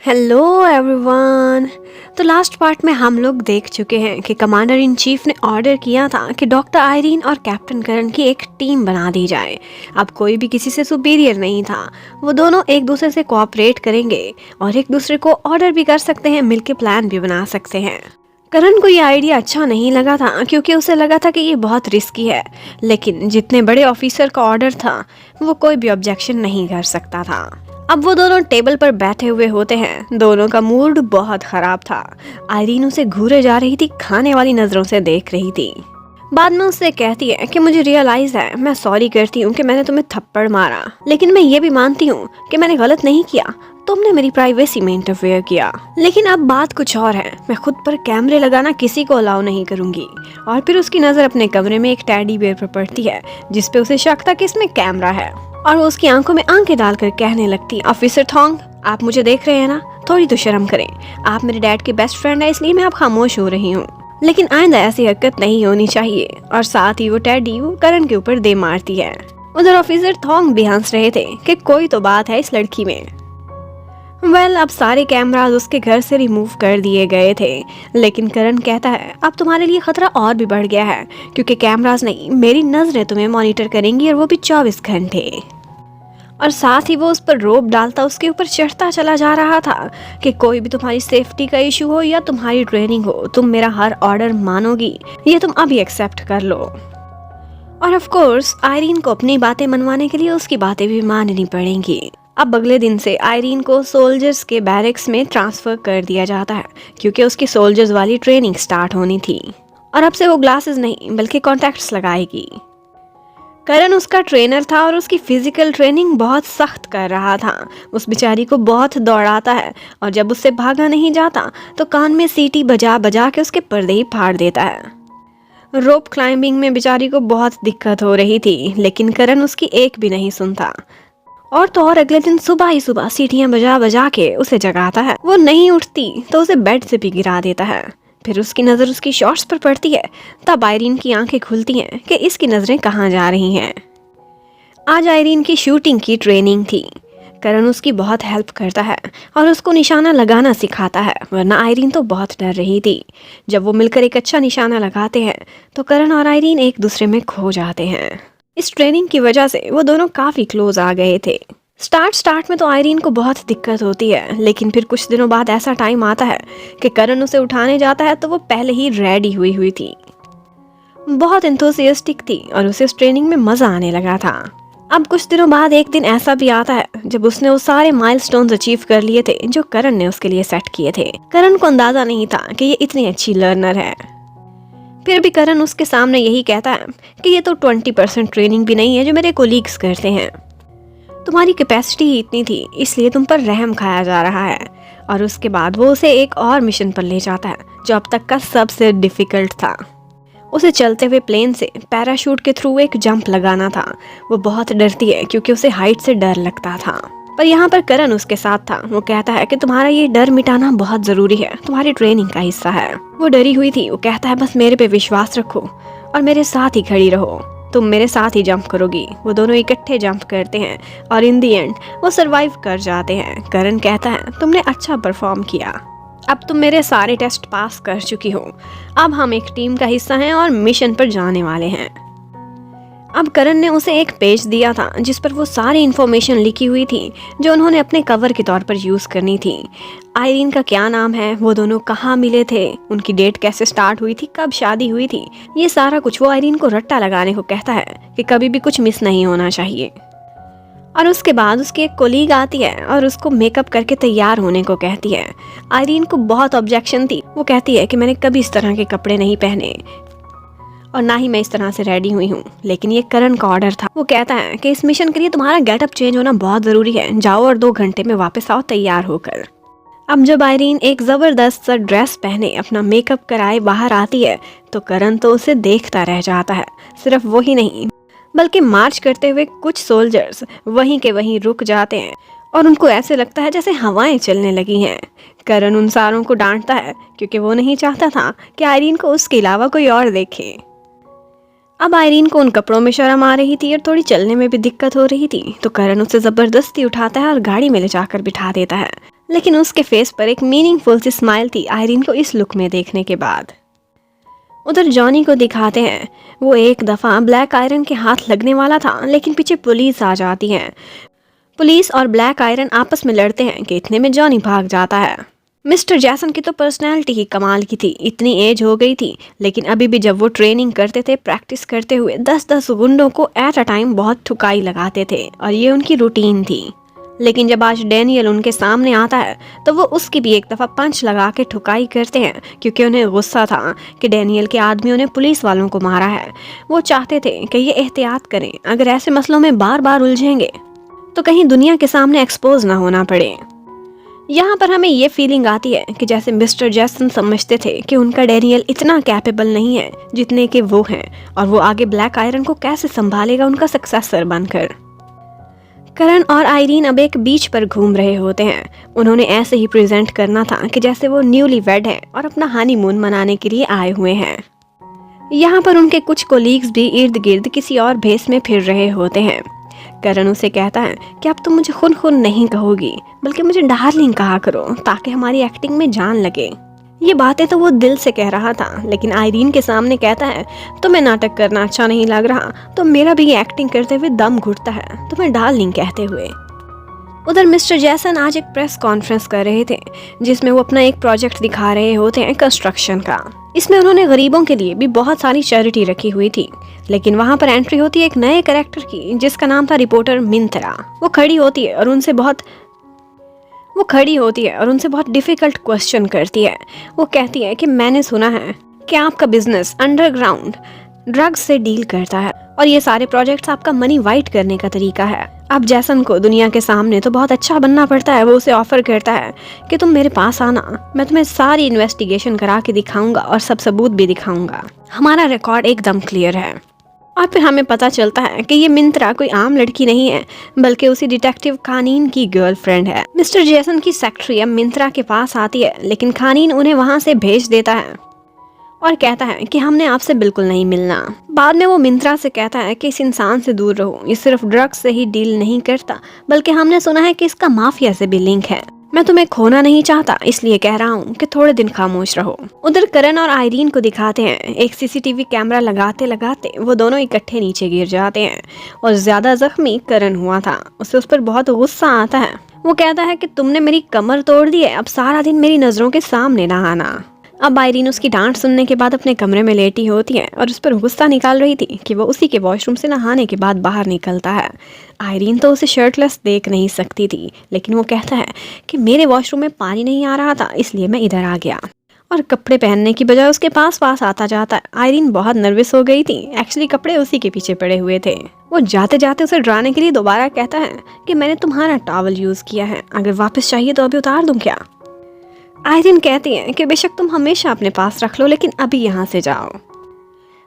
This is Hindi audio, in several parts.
Hello everyone. तो लास्ट पार्ट में हम लोग देख चुके हैं कि कमांडर इन चीफ ने ऑर्डर किया था कि डॉक्टर आयरीन और कैप्टन करण की एक टीम बना दी जाए। अब कोई भी किसी से सुपीरियर नहीं था, वो दोनों एक दूसरे से कोऑपरेट करेंगे और एक दूसरे को ऑर्डर भी कर सकते हैं, मिलके प्लान भी बना सकते हैं। करण को ये आइडिया अच्छा नहीं लगा था क्योंकि उसे लगा था कि ये बहुत रिस्की है, लेकिन जितने बड़े ऑफिसर का ऑर्डर था वो कोई भी ऑब्जेक्शन नहीं कर सकता था। अब वो दोनों टेबल पर बैठे हुए होते हैं। दोनों का मूड बहुत खराब था। आयरीन उसे घूरे जा रही थी, खाने वाली नजरों से देख रही थी। बाद में उससे कहती है कि मुझे रियलाइज है, मैं सॉरी करती हूँ कि मैंने तुम्हें थप्पड़ मारा, लेकिन मैं ये भी मानती हूँ कि मैंने गलत नहीं किया, तुमने मेरी प्राइवेसी में इंटरफेयर किया। लेकिन अब बात कुछ और है, मैं खुद पर कैमरे लगाना किसी को अलाउ नहीं करूंगी। और फिर उसकी नजर अपने कमरे में एक टेडी बेयर पर पड़ती है जिसपे उसे शक था कि इसमें कैमरा है, और वो उसकी आंखों में आंखें डालकर कहने लगती है, ऑफिसर थोंग, आप मुझे देख रहे हैं ना, थोड़ी तो शर्म करें। आप मेरे डैड के बेस्ट फ्रेंड है, इसलिए मैं अब खामोश हो रही हूँ, लेकिन आइंदा ऐसी हरकत नहीं होनी चाहिए। और साथ ही वो टेडी वो करण के ऊपर दे मारती है। उधर ऑफिसर थोंग भी हंस रहे थे कि कोई तो बात है इस लड़की में। अब सारे कैमरास उसके घर से रिमूव कर दिए गए थे, लेकिन करण कहता है अब तुम्हारे लिए खतरा और भी बढ़ गया है, क्योंकि कैमरास नहीं, मेरी नजरें तुम्हें मॉनिटर करेंगी, और वो भी 24 घंटे। और साथ ही वो उस पर रोप डालता उसके ऊपर चढ़ता चला जा रहा था कि कोई भी तुम्हारी सेफ्टी का इशू हो या तुम्हारी ट्रेनिंग हो, तुम मेरा हर ऑर्डर मानोगी, ये तुम अभी एक्सेप्ट कर लो। और ऑफ कोर्स आयरीन को अपनी बातें मनवाने के लिए उसकी बातें भी माननी पड़ेंगी। अब अगले दिन से आयरीन को सोल्जर्स के बैरक्स में ट्रांसफर कर दिया जाता है, क्योंकि उसकी सोल्जर्स वाली ट्रेनिंग स्टार्ट होनी थी। और अब से वो ग्लासेस नहीं बल्कि कॉन्टैक्ट्स लगाएगी। करण उसका ट्रेनर था और उसकी फिजिकल ट्रेनिंग बहुत सख्त कर रहा था। उस बेचारी को बहुत दौड़ाता है, और जब उससे भागा नहीं जाता तो कान में सीटी बजा बजा के उसके पर्दे ही फाड़ देता है। रोप क्लाइंबिंग में बेचारी को बहुत दिक्कत हो रही थी, लेकिन करण उसकी एक भी नहीं सुनता। और तो और अगले दिन सुबह ही सुबह सीटियां बजा बजा के उसे जगाता है। वो नहीं उठती तो उसे बेड से भी गिरा देता है। फिर उसकी नज़र उसकी शॉर्ट्स पर पड़ती है, तब आयरीन की आंखें खुलती हैं कि इसकी नज़रें कहाँ जा रही हैं। आज आयरीन की शूटिंग की ट्रेनिंग थी। करण उसकी बहुत हेल्प करता है और उसको निशाना लगाना सिखाता है, वरना आयरीन तो बहुत डर रही थी। जब वो मिलकर एक अच्छा निशाना लगाते हैं तो करण और आयरीन एक दूसरे में खो जाते हैं। इस ट्रेनिंग की वजह से वो दोनों काफ़ी क्लोज आ गए थे। स्टार्ट में तो आयरीन को बहुत दिक्कत होती है, लेकिन फिर कुछ दिनों बाद ऐसा टाइम आता है कि करण उसे उठाने जाता है तो वो पहले ही रेडी हुई थी, बहुत एंथुसियास्टिक थी और उसे उस ट्रेनिंग में मजा आने लगा था। अब कुछ दिनों बाद एक दिन ऐसा भी आता है जब उसने वो सारे माइलस्टोन्स अचीव कर लिए थे जो करण ने उसके लिए सेट किए थे। करण को अंदाजा नहीं था कि ये इतनी अच्छी लर्नर है। फिर भी करण उसके सामने यही कहता है कि ये तो 20% ट्रेनिंग भी नहीं है जो मेरे कोलीग्स करते हैं। तुम्हारी कैपेसिटी ही इतनी थी, इसलिए तुम पर रहम खाया जा रहा है। और उसके बाद वो उसे एक और मिशन पर ले जाता है जो अब तक का सबसे डिफिकल्ट था। उसे चलते हुए प्लेन से पैराशूट के थ्रू एक जंप लगाना था। वो बहुत डरती है क्योंकि उसे हाइट से डर लगता था, पर यहाँ पर करण उसके साथ था। वो कहता है कि तुम्हारा ये डर मिटाना बहुत जरूरी है, तुम्हारी ट्रेनिंग का हिस्सा है। वो डरी हुई थी। वो कहता है बस मेरे पे विश्वास रखो और मेरे साथ ही खड़ी रहो, तुम मेरे साथ ही जंप करोगी। वो दोनों इकट्ठे जंप करते हैं और इन दी एंड वो सरवाइव कर जाते हैं। करण कहता है तुमने अच्छा परफॉर्म किया, अब तुम मेरे सारे टेस्ट पास कर चुकी हो। अब हम एक टीम का हिस्सा हैं और मिशन पर जाने वाले हैं। अब करण ने उसे एक पेज दिया था जिस पर वो सारी इन्फॉर्मेशन लिखी हुई थी जो उन्होंने अपने कवर के तौर पर यूज़ करनी थी। आयरीन का क्या नाम है, वो दोनों कहाँ मिले थे, उनकी डेट कैसे स्टार्ट हुई थी, कब शादी हुई थी, ये सारा कुछ वो आयरीन को रट्टा लगाने को कहता है कि कभी भी कुछ मिस नहीं होना चाहिए। और उसके बाद उसकी एक कोलीग आती है और उसको मेकअप करके तैयार होने को कहती है। आयरीन को बहुत ऑब्जेक्शन थी। वो कहती है कि मैंने कभी इस तरह के कपड़े नहीं पहने और ना ही मैं इस तरह से रेडी हुई हूँ, लेकिन ये करण का ऑर्डर था। वो कहता है कि इस मिशन के लिए तुम्हारा गेटअप चेंज होना बहुत ज़रूरी है, जाओ और 2 घंटे में वापस आओ तैयार होकर। अब जब आयरीन एक ज़बरदस्त सा ड्रेस पहने अपना मेकअप कराए बाहर आती है तो करण तो उसे देखता रह जाता है। सिर्फ वो ही नहीं बल्कि मार्च करते हुए कुछ सोल्जर्स वहीं के वहीं रुक जाते हैं और उनको ऐसे लगता है जैसे हवाएं चलने लगी हैं। करण उन सारों को डांटता है क्योंकि वो नहीं चाहता था कि आयरीन को उसके अलावा कोई और देखे। अब आयरीन को उन कपड़ों में शर्म आ रही थी और थोड़ी चलने में भी दिक्कत हो रही थी, तो करण उसे ज़बरदस्ती उठाता है और गाड़ी में ले जाकर बिठा देता है। लेकिन उसके फेस पर एक मीनिंगफुल सी स्माइल थी आयरीन को इस लुक में देखने के बाद। उधर जॉनी को दिखाते हैं, वो एक दफ़ा ब्लैक आयरन के हाथ लगने वाला था, लेकिन पीछे पुलिस आ जाती है। पुलिस और ब्लैक आयरन आपस में लड़ते हैं कि इतने में जॉनी भाग जाता है। मिस्टर जैसन की तो पर्सनैलिटी ही कमाल की थी, इतनी एज हो गई थी, लेकिन अभी भी जब वो ट्रेनिंग करते थे, प्रैक्टिस करते हुए 10-10 गुंडों को एट अ टाइम बहुत ठुकाई लगाते थे और ये उनकी रूटीन थी। लेकिन जब आज डैनियल उनके सामने आता है तो वो उसकी भी एक दफ़ा पंच लगा के ठुकाई करते हैं, क्योंकि उन्हें गुस्सा था कि डैनियल के आदमियों ने पुलिस वालों को मारा है। वो चाहते थे कि ये एहतियात करें, अगर ऐसे मसलों में बार बार उलझेंगे तो कहीं दुनिया के सामने एक्सपोज ना होना पड़े। यहाँ पर हमें ये फीलिंग आती है कि जैसे मिस्टर जैसन समझते थे कि उनका डैनियल इतना कैपेबल नहीं है जितने के वो हैं, और वो आगे ब्लैक आयरन को कैसे संभालेगा उनका सक्सेसर बनकर। करण और आयरीन अब एक बीच पर घूम रहे होते हैं। उन्होंने ऐसे ही प्रेजेंट करना था कि जैसे वो न्यूली वेड हैं और अपना हनीमून मनाने के लिए आए हुए हैं। यहाँ पर उनके कुछ कोलीग्स भी इर्द गिर्द किसी और भेस में फिर रहे होते हैं। करण उसे कहता है कि अब तुम मुझे खुन खुन नहीं कहोगी, बल्कि मुझे डार्लिंग कहा करो, ताकि हमारी एक्टिंग में जान लगे। ये बातें तो वो दिल से कह रहा था, लेकिन आयरीन के सामने कहता है, तुम्हें नाटक करना अच्छा नहीं लग रहा तो मेरा भी एक्टिंग करते हुए दम घुटता है तुम्हें डार्लिंग कहते हुए। उधर मिस्टर जैसन आज एक प्रेस कॉन्फ्रेंस कर रहे थे, जिसमें वो अपना एक प्रोजेक्ट दिखा रहे होते हैं कंस्ट्रक्शन का। इसमें उन्होंने गरीबों के लिए भी बहुत सारी चैरिटी रखी हुई थी, लेकिन वहाँ पर एंट्री होती है एक नए कैरेक्टर की, जिसका नाम था रिपोर्टर मिंत्रा। वो खड़ी होती है और उनसे बहुत डिफिकल्ट क्वेश्चन करती है। वो कहती है कि मैंने सुना है कि आपका बिजनेस अंडरग्राउंड ड्रग्स से डील करता है और ये सारे प्रोजेक्ट्स आपका मनी वाइट करने का तरीका है। अब जैसन को दुनिया के सामने तो बहुत अच्छा बनना पड़ता है। वो उसे ऑफर करता है कि तुम मेरे पास आना, मैं तुम्हें सारी इन्वेस्टिगेशन करा के दिखाऊंगा और सब सबूत भी दिखाऊंगा, हमारा रिकॉर्ड एकदम क्लियर है। और फिर हमें पता चलता है कि ये मिंत्रा कोई आम लड़की नहीं है, बल्कि उसी डिटेक्टिव खानीन की गर्लफ्रेंड है। मिस्टर जैसन की सेक्रेटरी अब मिंत्रा के पास आती है, लेकिन खानीन उन्हें वहां से भेज देता है और कहता है कि हमने आपसे बिल्कुल नहीं मिलना। बाद में वो मिंत्रा से कहता है कि इस इंसान से दूर रहो, ये सिर्फ ड्रग्स से ही डील नहीं करता, बल्कि हमने सुना है कि इसका माफिया से भी लिंक है। मैं तुम्हें खोना नहीं चाहता, इसलिए कह रहा हूँ कि थोड़े दिन खामोश रहो। उधर करण और आयरीन को दिखाते हैं, एक सीसीटीवी कैमरा लगाते लगाते वो दोनों इकट्ठे नीचे गिर जाते हैं और ज्यादा जख्मी करण हुआ था। उसे उस पर बहुत गुस्सा आता है। वो कहता है कि तुमने मेरी कमर तोड़ दी है, अब सारा दिन मेरी नजरों के सामने ना आना। अब आयरीन उसकी डांट सुनने के बाद अपने कमरे में लेटी होती है और उस पर गुस्सा निकाल रही थी कि वो उसी के वॉशरूम से नहाने के बाद बाहर निकलता है। आयरीन तो उसे शर्टलेस देख नहीं सकती थी, लेकिन वो कहता है कि मेरे वॉशरूम में पानी नहीं आ रहा था, इसलिए मैं इधर आ गया, और कपड़े पहनने की बजाय उसके पास आता जाता है। आयरीन बहुत नर्वस हो गई थी, एक्चुअली कपड़े उसी के पीछे पड़े हुए थे। वो जाते जाते उसे डराने के लिए दोबारा कहता है कि मैंने तुम्हारा टॉवल यूज़ किया है, अगर वापस चाहिए तो अभी उतार दूँ क्या। आयरीन कहती है कि बेशक तुम हमेशा अपने पास रख लो, लेकिन अभी यहाँ से जाओ।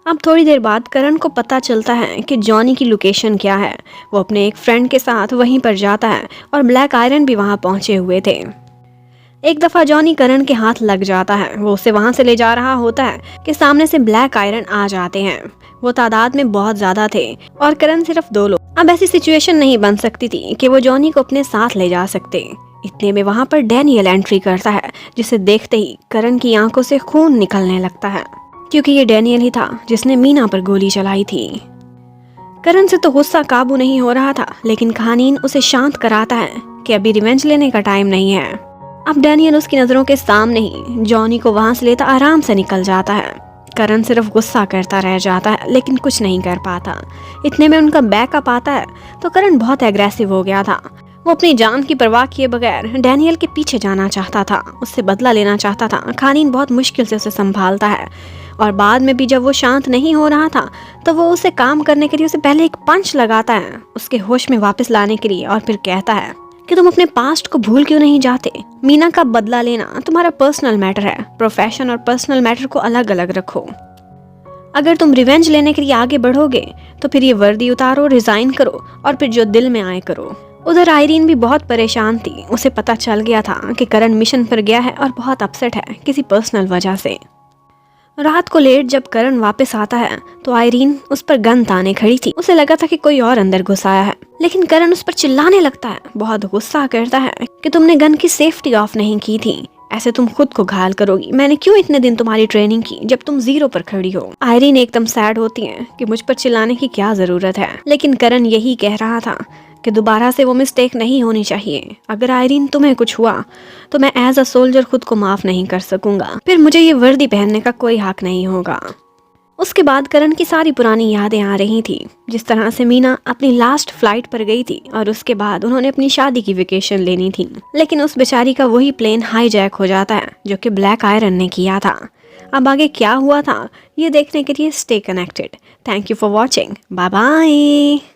अब थोड़ी देर बाद करण को पता चलता है कि जॉनी की लोकेशन क्या है। वो अपने एक फ्रेंड के साथ वहीं पर जाता है और ब्लैक आयरन भी वहाँ पहुँचे हुए थे। एक दफ़ा जॉनी करण के हाथ लग जाता है। वो उसे वहाँ से ले जा रहा होता है कि सामने से ब्लैक आयरन आ जाते हैं। वो तादाद में बहुत ज़्यादा थे और करण सिर्फ 2 लोग। अब ऐसी सिचुएशन नहीं बन सकती थी कि वो जॉनी को अपने साथ ले जा सकते। इतने में वहाँ पर डैनियल एंट्री करता है, जिसे देखते ही करण की आंखों से खून निकलने लगता है, क्योंकि ये डैनियल ही था जिसने मीना पर गोली चलाई थी। करण से तो गुस्सा काबू नहीं हो रहा था, लेकिन खानीन उसे शांत कराता है कि अभी रिवेंज लेने का टाइम नहीं है। अब डैनियल उसकी नज़रों के सामने ही जॉनी को वहाँ से लेता आराम से निकल जाता है। करण सिर्फ गुस्सा करता रह जाता है, लेकिन कुछ नहीं कर पाता। इतने में उनका बैकअप आता है तो करण बहुत एग्रेसिव हो गया था। वो अपनी जान की परवाह किए बगैर डैनियल के पीछे जाना चाहता था, उससे बदला लेना चाहता था। खानीन बहुत मुश्किल से उसे संभालता है और बाद में भी जब वो शांत नहीं हो रहा था तो वो उसे काम करने के लिए उसे पहले एक पंच लगाता है, उसके होश में वापस लाने के लिए, और फिर कहता है कि तुम अपने पास्ट को भूल क्यों नहीं जाते। मीना का बदला लेना तुम्हारा पर्सनल मैटर है, प्रोफेशन और पर्सनल मैटर को अलग अलग रखो। अगर तुम रिवेंज लेने के लिए आगे बढ़ोगे तो फिर ये वर्दी उतारो, रिजाइन करो और फिर जो दिल में आए करो। उधर आयरीन भी बहुत परेशान थी। उसे पता चल गया था कि करण मिशन पर गया है और बहुत अपसेट है किसी पर्सनल वजह से। रात को लेट जब करण वापस आता है तो आयरीन उस पर गन ताने खड़ी थी। उसे लगा था कि कोई और अंदर घुस आया है, लेकिन करण उस पर चिल्लाने लगता है, बहुत गुस्सा करता है कि तुमने गन की सेफ्टी ऑफ नहीं की थी, ऐसे तुम खुद को घायल करोगी। मैंने क्यों इतने दिन तुम्हारी ट्रेनिंग की जब तुम 0 पर खड़ी हो। आयरीन एकदम सैड होती है कि मुझ पर चिल्लाने की क्या जरूरत है, लेकिन करण यही कह रहा था कि दोबारा से वो मिस्टेक नहीं होनी चाहिए। अगर आयरीन तुम्हें कुछ हुआ तो मैं एज अ सोल्जर खुद को माफ नहीं कर सकूंगा, फिर मुझे ये वर्दी पहनने का कोई हक नहीं होगा। उसके बाद करण की सारी पुरानी यादें आ रही थी, जिस तरह से मीना अपनी लास्ट फ्लाइट पर गई थी और उसके बाद उन्होंने अपनी शादी की वेकेशन लेनी थी, लेकिन उस बेचारी का वही प्लेन हाईजैक हो जाता है जो कि ब्लैक आयरन ने किया था। अब आगे क्या हुआ था ये देखने के लिए stay connected. Thank you for watching. Bye bye.